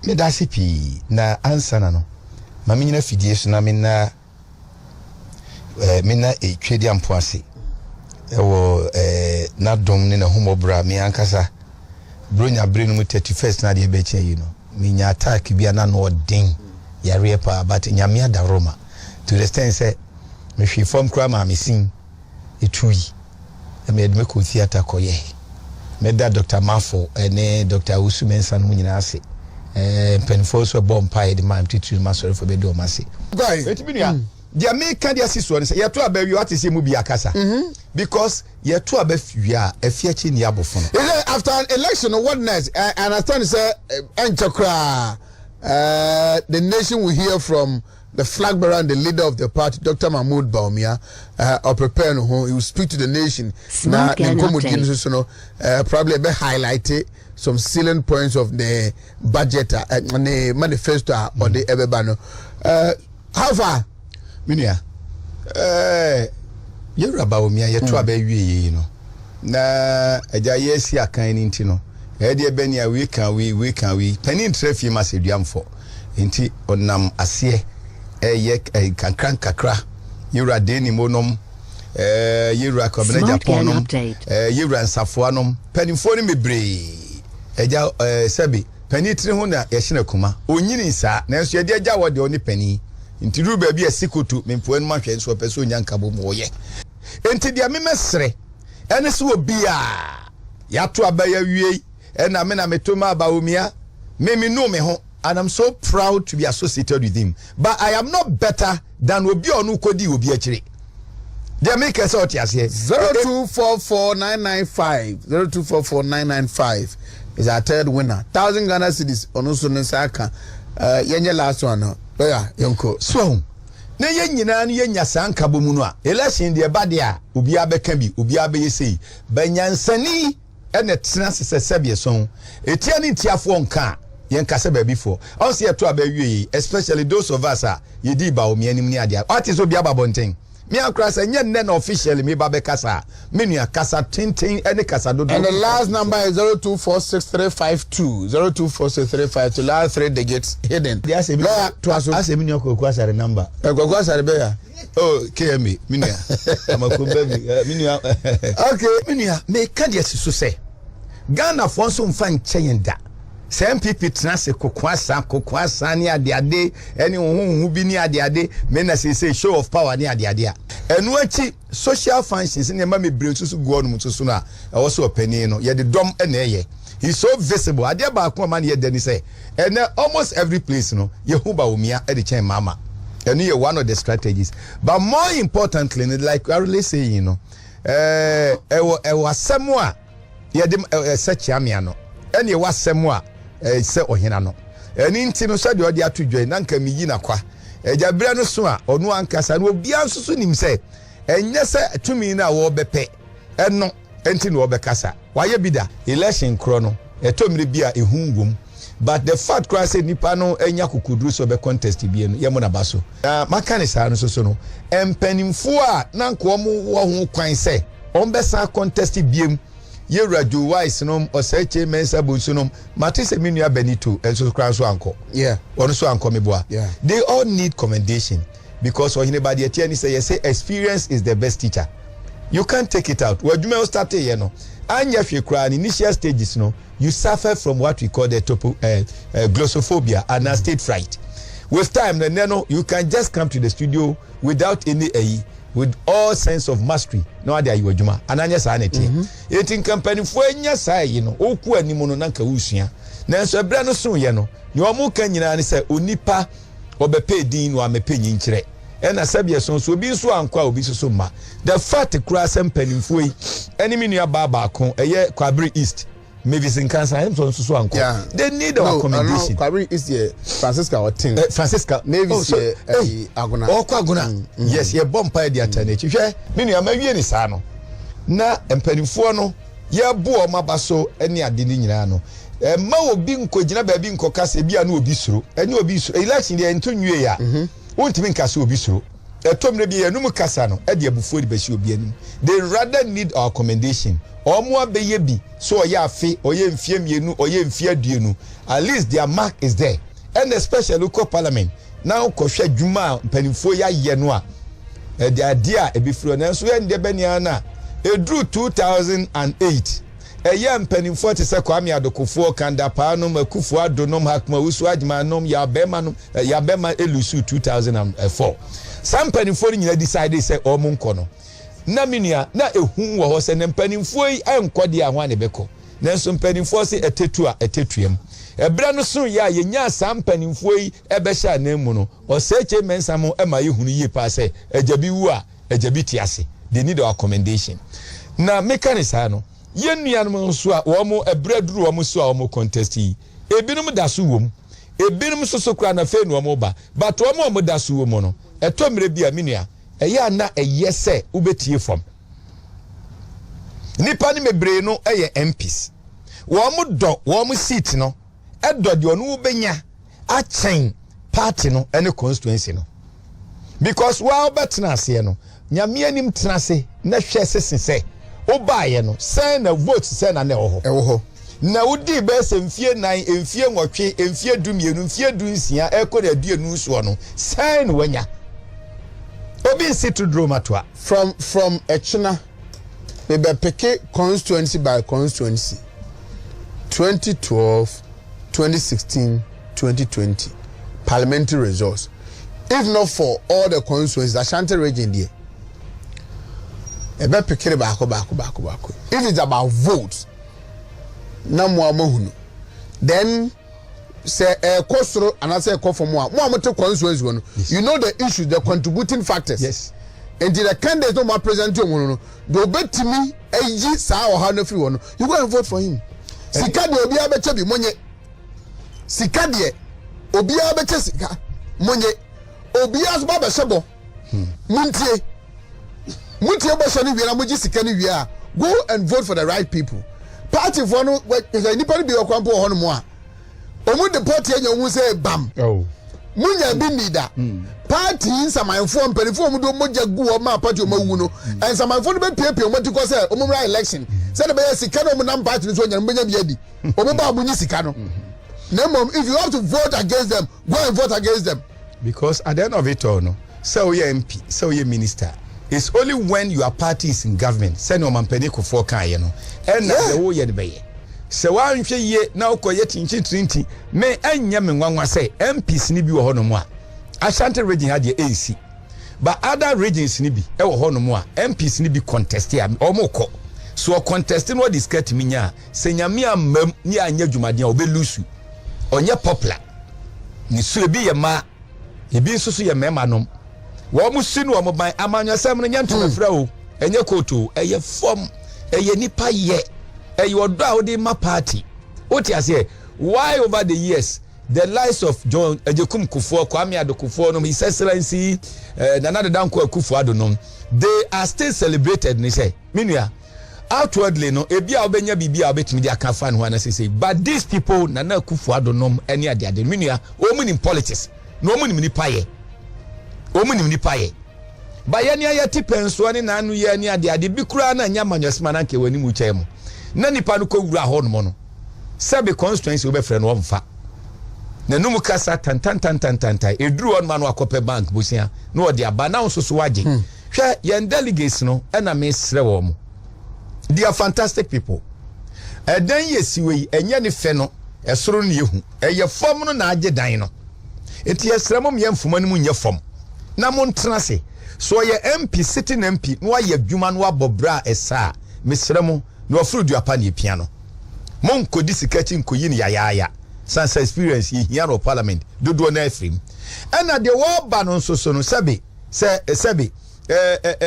me da sipi na ansa na no ma me nyina fidie so na me na twedi ampo ase ewo na dom ne na humobra me ankasa bronya brenu mu 31st na de be che yi no me nya attack bia na no odin yare pa but nyame ada Roma to the extent say me hwe form kra ma me sin etui me edme ko theater koye me da Dr. Mafo ene Dr. Usumensa no nyina ase penfo so bomb pie the man titu ma sorry for be do ma se guy etimi nia dia me kan dia siso ne say ye to abawi what is mu bi akasa because ye to abafi a afiachi ni abofo no after an election what next? I understand say enchokra the nation will hear from the flag bearer and the leader of the party, Dr. Mahmoud Bawumia, or prepare who he will speak to the nation. Now, probably be highlighted some salient points of the budget, the manifesto, or the Ebebano. How far? Minia, you're Bawumia, you're too baby, you know. Na, a jayesi a kind intino. Eddie Benia, we can, Penny Trefi must be for. Inti onam asie. Kankran kakra yura deni monom yura kwabena Agyapong yura nsafoanom panimfo ni mebre eja sebi pani tiri ho na ye hye kuma onyini nsa na enso ye de agya wode oni pani nti ru ba bi asikotu memfo enu mahwe nso peso onyankabo mo ye enti dia memesre ene so obi a yato abaya wie ena me na metoma Bawumia me no me ho. And I'm so proud to be associated with him. But I am not better than Obi Onu Kodi Obi Echiri. They make us out here. 0244995. 0244995 is our third winner. 1,000 Ghana cedis. Onusu Nsaka. Yenye last one. Yeah, Yonko. So, na yenyina no yenya sanka bomu a election de ba de a obi abeka bi obi abeyesi banyansani ene tena sesebe so etia ni tiafo nka yen kase ba before also ye to abawie especially those of us ye di Bawumia nim ni ade what is obi ababonten me akra say nye nne na officially me ba be kasa me nua kasa tintin ene kasa dodo and the last number is 0246352 0246352 last three digits hidden they say me to aso me nua koku asare number koku asare be ya oh KMA me nua amako baby me nua okay me nua me ka de so say Ghana for so mfa nchen da MPP transe kokwasa ni ade eni hu bi ni ade me na say show of power ni ade enu achi social functions ni ma me bre nsusu go no nsusu na e wo so opani no ye de dom na eye he's so visible ade ba ko ma na ye dani say and almost every place no ye hu Bawumia e de chen mama enu ye one of the strategies but more importantly like I really say you know asemo a ye de search amia no eni wasemo a se ohena no eni nti no so de odi atodwe na nka miyi na kwa ejabra no so a onu ankasa no obi ansusu nim se enye se tumi na wo bepe eno enti no obekasa waye bida election kro no etomire bia ehungum but the fact cry say nipa no enya kokuduru so be contest bia no ye mo na baso makane sa no so no empanimfo a na nko mo wo ho kwan se ombesa contest biem ye radio wise no oseche mensa bonsunom matise menua benito enso kran so anko yeah ono so anko meboa yeah they all need commendation because OhenebaMedia ni say experience is the best teacher you can't take it out wadwuma start here no anya hwe kra ni initial stages no you suffer from what we call the glossophobia and stage fright with time then you can just come to the studio without any with all sense of mastery no ade ayi wadwuma ananya sa na tie etin company fo anya sa yi no oku animu no nanka wusua nanso ebra no so ye no ne omu kan nyina ne se onipa obepe din no amepe nyinkire ena sabia so obi so ankwa obi so ma the fact kura sempanimfo yi enemy nua baba ko eye Kwabri East maybe sin cancer him so ankwa they need our accommodation Kwabri East here Francisca or Tin Francisca maybe Agona Agona yes ye bompa dey alternate hwe me nua mawie ni sa no na empanimfo no ye bo o mabaso ene ade ni nyina no ma obi nkogina ba bi nkokase bia na obi suro ene obi suro election dey entonwie ya wontimi nkase obi suro etomre bi enum kasa no e de abufuo di besi obi anim. They rather need our commendation. Omo abeye bi so oye afe oye mfie mienu oye mfie aduenu. At least their mark is there. And especially local parliament now kohwe dwuma mpanimfo ya ye no a the idea e bi firo na so ye ndebe nia na edru 2008 eye mpanimfo te se Kwame Adokofo kanda pa no makufu adonom hakma wusu adjuma nom ya bema elusu 2004 some mpanimfo nyina decide say omo nko no na minia na ehun wo ho se ne mpanimfo yi enkode a ho ane beko na so mpanimfo se etetu a etetuem ebra no so ya yenya sampanimfo yi ebehya na mu no oseche mensamo ema yehunu yi pa se ajabi wu a ajabi tiase they need our commendation na mekanisa no yenuanom so a wo mo ebra duru wo mo so a wo mo contest yi ebinum daso wom ebinum so kra na fe no wo mo ba but wo mo daso wo mo no etomre bia menua eya na eyese ubetie fam nipa ni mebre no eye MPs wo mo do wo mo seat no edo de onu benya a chen party no ene constituency no because while betna se no nyame anim tenase na hwe sesese obaye no sen na vote sen na ho na udi be se mfie nan mfie nwotwe mfie dumienu mfie dunsia eko na duenu so no sen wanya obi sit to dromatoa from Echina we be pick constituency by constituency 2012 2016 2020 parliamentary results. If not for all the constituencies Ashanti region there ebe pick back. If it's about votes na mo then say kosoro and I say call for more constituency one. You know the issues, the contributing factors. Yes. And the candidates no more present to no do bet to me eji sa or how no free one you go and vote for him. Sika de obi abeche bi monye sika de obi abeche sika monye obi asba be sebo muntie bo shani wi na moji sika ni wi a go and vote for the right people. Party for no anybody be okwampo ho no mo a omu the party anya omu say bam munya bi nida party nsamanfo mperifo mu do moja gu o ma party o mawu no and nsamanfo no be piepie o mati ko say omu right election say the be sika no mu nam party no so nya mbenya bi adi omu ba munyi sika no na if you have to vote against them go and vote against them because at the end of it all no so you MP so you minister it's only when your party is in government say no mampani ko for kan ye no and na the wo ye de be se wa nhwe ye na ukoye tinchi me anya me nwanwa say MPs ni bi wo hono mu a Ashanti region ha de AC but other regions ni bi e wo hono mu a MPs ni bi contest ya omoko so contest no discuss mi nya se nyame amam ni anya dwumade a obelusu onye popular ni so bi ye ma ebi nsusu ye mema nom wo mu sinu wo ban amanyosem no nya ntofra o enye koto eye form eye nipa ye you do the my party. What you say? Why over the years the lives of John Agyapong Kufuor, Kwame Adokofo, His Excellency Nana Danko Akufo-Addo, they are still celebrated. And they say, Minia, outwardly no, ebia obenya bibia obetimi dia kan fan ho na say, but these people Nana Akufo-Addo any ade ade Minia, omu in politics, no omu ni paye, omu ni paye. Ba ya ni ayati penso ani na anu ye ni ade ade bi kura na nya manyosima na nke wani mu chemu. Na nipa no ko wura ho no no sebe constituency we be frɛ no mfa na numu kasa tan eduru on man akope bank bosia no ode aba na so so waje hwɛ yen delegates no na me srɛ wo mo they are fantastic people dan yesiwe enye ne fɛ no esoro ne yehu eye fam no na age dan no enti yesrɛ mo yemfuma no mu nye fam na mo ntena se so ye MP sitting MP no aye adwuma no abobra esa me srɛ mo no afro du apa ne piano mon kodi sikachi nkoyi ne yaya sansa experience here no parliament dodo na afrim and the war ba no so no sebe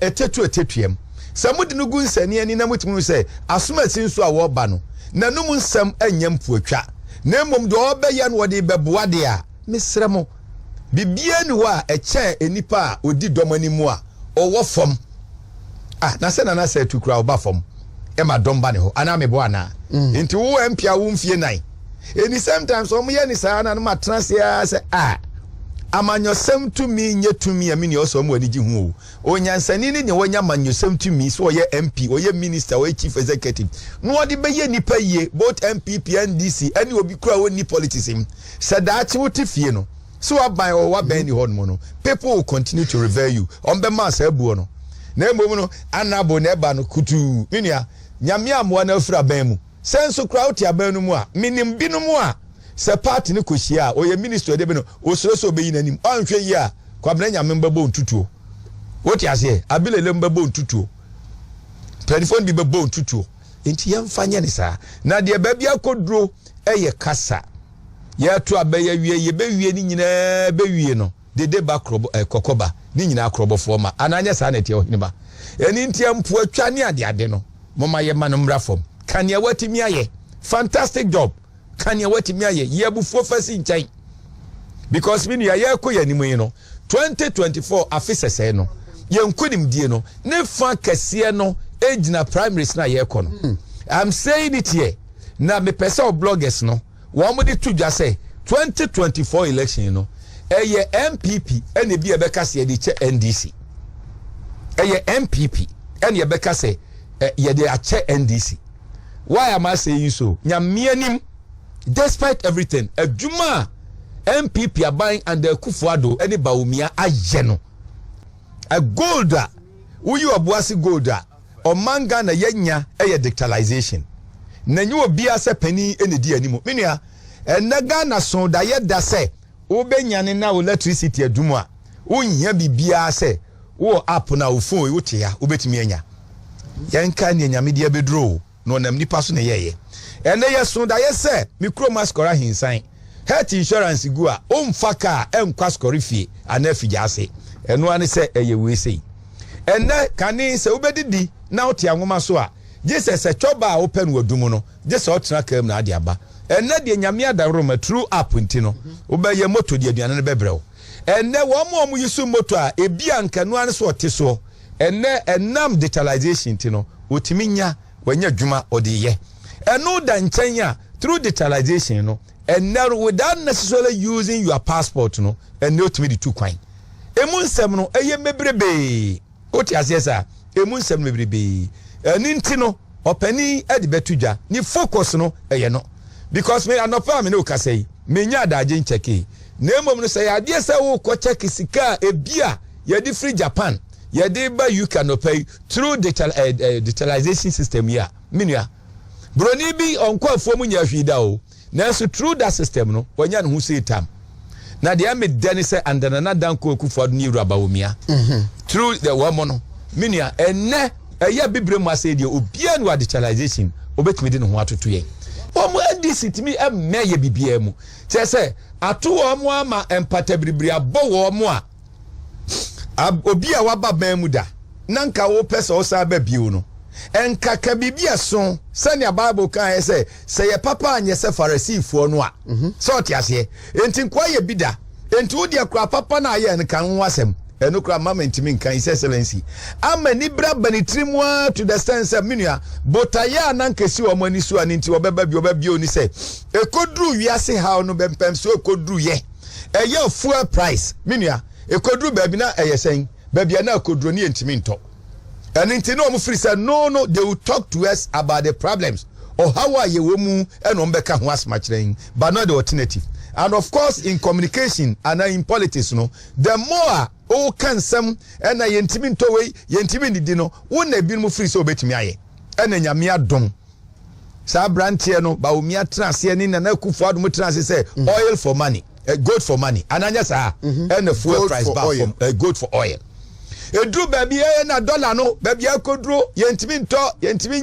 etetuem samudi no gu nsani ani na mutimu se asoma sinso a war ba no na num nsam anyam puatwa na mom do obeya no wode beboa de a mesremo bibia ni wa eche enipa a odi domani mu a owo fom na se na se tukura oba fom ema domba ne ho ana mebo ana nti wo empia wo mfie nan eni sometimes o mo ye ni sa na ma transia se amanyosem to me nye to me amini also mo ani gi hu o onyansani ne wonya amanyosem to me so oye MP oye minister oye chief executive no odi beye nipa yie both MPP NDC any obi kura woni politics him sadachi wotifie no so aban o wa ban ni hon mo no people will continue to revere you on be mass ebuo no na emom no anabo na eba no kutu minia nyame amwa na afura ban mu senso kura uti aban no mu a minim bi no mu a se party ne kohia oye minister de be no osoroso be yinanim anhwe yi a kwabena nyame mbabo ntutuo woti ase abilele mbabo ntutuo telephone bi babo ntutuo enti yemfanya ne saa na de baabi akoduro eye kasa ya to abaya wie ye be wie ni nyina be wie no de ba krobo kokoba ni nyina krobo forma ananya saa na tie Oheneba eni ntia mpo atwa ne ade no moma ye ma no mra fom kan ye watimi aye fantastic job kan ye watimi aye ye bufuo fasi nkyai because me ya ko yanimu yi no 2024 afisese no ye nkonim die no ne fa kase no ejina primaries na ye ko no I'm saying it here na me pesa bloggers no wo mo de tudwa say 2024 election no eye MPP ene bi e be kase de che NDC eye MPP ene ye be kase ye de a che NDC. Why am I saying so? Nyamianim despite everything adwuma MPP aban and the Kufuado any Bawumia ajeno a golda uyu abuasi golda o manga na yenya eye dictalization na nyu obi ase pani ene di animo menua enaga na so da ye da se obenya na electricity adumu a unya bibia se wo app na wo phone wo tia obetimi anya yenka ne nyame dia bedro no nam nipa so na yeye ene ye so da ye se mikro maskora hinsan health insurance gu a omfaka enkwa skori fie anafi ase eno ane se eye we sei ene kane se obedidi na otia nwoma so a Jesus choba a open wadumu no Jesus otena kam na ade aba ene de nyame adaroma true app ntino obeye moto de aduane ne bebrew ene wo mo yisu moto a ebi ankanu ane so ote so ene enam digitalization ntino otiminya wanya dwuma odeye eno da nkyanya through digitalization no and now without necessarily using your passport no and not me the two kwan emu nsem no eye mebrebe oti asesa emu nsem mebrebe ninti no opani edi betudwa ni focus no eye no because me anopa me no kasei me nya adaje ncheke na emom no say ade se wo ko check sika ebia ye di free Japan ye di ba you can pay through digitalization system here minua broni bi onko afuo mu nya hwida o na so through that system no wanya no hu say tam na de am dani say andana danko Kufuado ni Bawumia through the woman no minua enne eya bibre mu ase de obia no digitalization obetimi de no ho atoto yen omo NDC timi emeye bibia mu te say ato omo ama empata biribiri abo omo a obi a waba ban mu da nanka wo pesa o sa ba bio no enka ka bibia so sani Bible kan say ye papa anye se Pharisee no a so tiase enti kwa ye bida enti odi akura papa na ye nka ho asem eno kura mama ntimi nkan His Excellency amani bra banitrimwa to the sense of minua botaya nankesi wo mani so ani nti obeba bi oni say ekodru wiase ha no bempem so ekodru ye eye fuel price minua ekodru baby na eyesen baby na ekodru ni ntimi nto. And in no free said no, they will talk to us about the problems or how are you and umbeka was much but not the alternative. And of course, in communication and in politics, the more all can some and I intimate away, intimate dino, won't they be more free so bet me aye. And then Yamia dom. Sabrantiano, Bawumia transianin and Kufuado Mutrans say oil for money, gold for money, and Anyasa and the fuel price bar gold for oil. Edru baby na dollar no baby akodro yentimi nto yentimi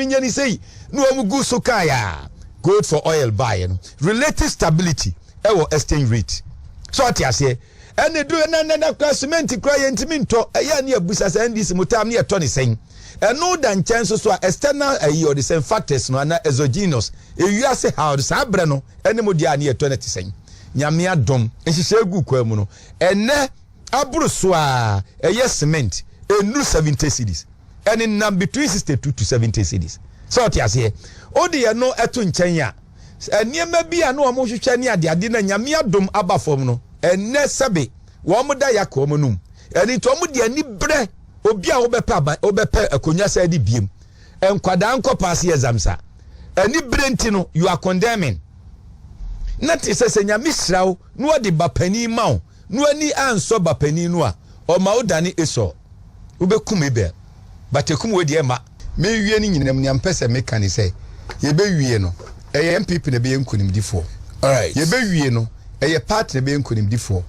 nya ni sei no omugu so kaya good for oil buy no relative stability ewo exchange rate so atiase ene du na kwa cement kwa yentimi nto eya ne abusa sa ndisi mutam ne eto ne sen eno da nchen so external or the same factors no na exogenous ewiase how the sabre no ene modia ne eto ne tesen nyame adom ehihye egu kwa mu no ene abruswa cement enu 70 cedis and in between 62 to 70 cedis so tiase odi no eto nchen ya niema bia no omo hwehwe ne ade na nyame adom aba fom no enne sebe wo mo da yakọ mo num eni to mo de ani bre obi a obepa akonya sa di biem enkwada nkopase examsa ani bre nti no you are condemning na te sese nya misrawo no de bapani mawo no ani anso bapani no a o ma odane eso obekum ebe batekum we de ma me wie ni nyinam ni ampese meka ni say ye be wie no eye MPP na be nkunimdifo all right ye be wie no eye party na be nkunimdifo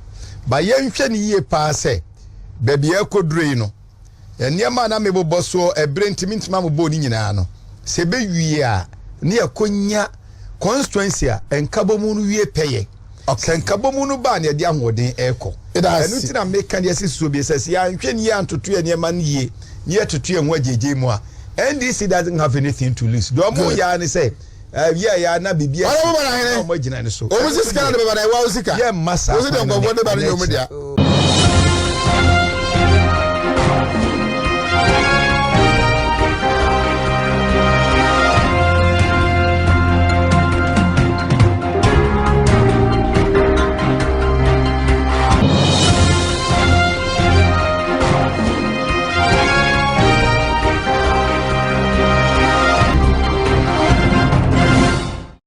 ba ye nhwe ni ye pa se baby ekodrei no eniema na mebobọ so ebrentimi ntima mo ni nyina no se be wie a ne yakonya constituency a enkabomu no wie peye okay enkabomu no ba ne de ahoden eko enu ti na meka de sisi obi sese ya nhwe ni ya ntoto eniema ne ye ye toto enwa jeje mu a NDC doesn't have anything to lose do mo ya ne say ya na bibia o mo gina ne so o mo sika na be ba na wa sika ye massa o se de ngbo de ba ne omedia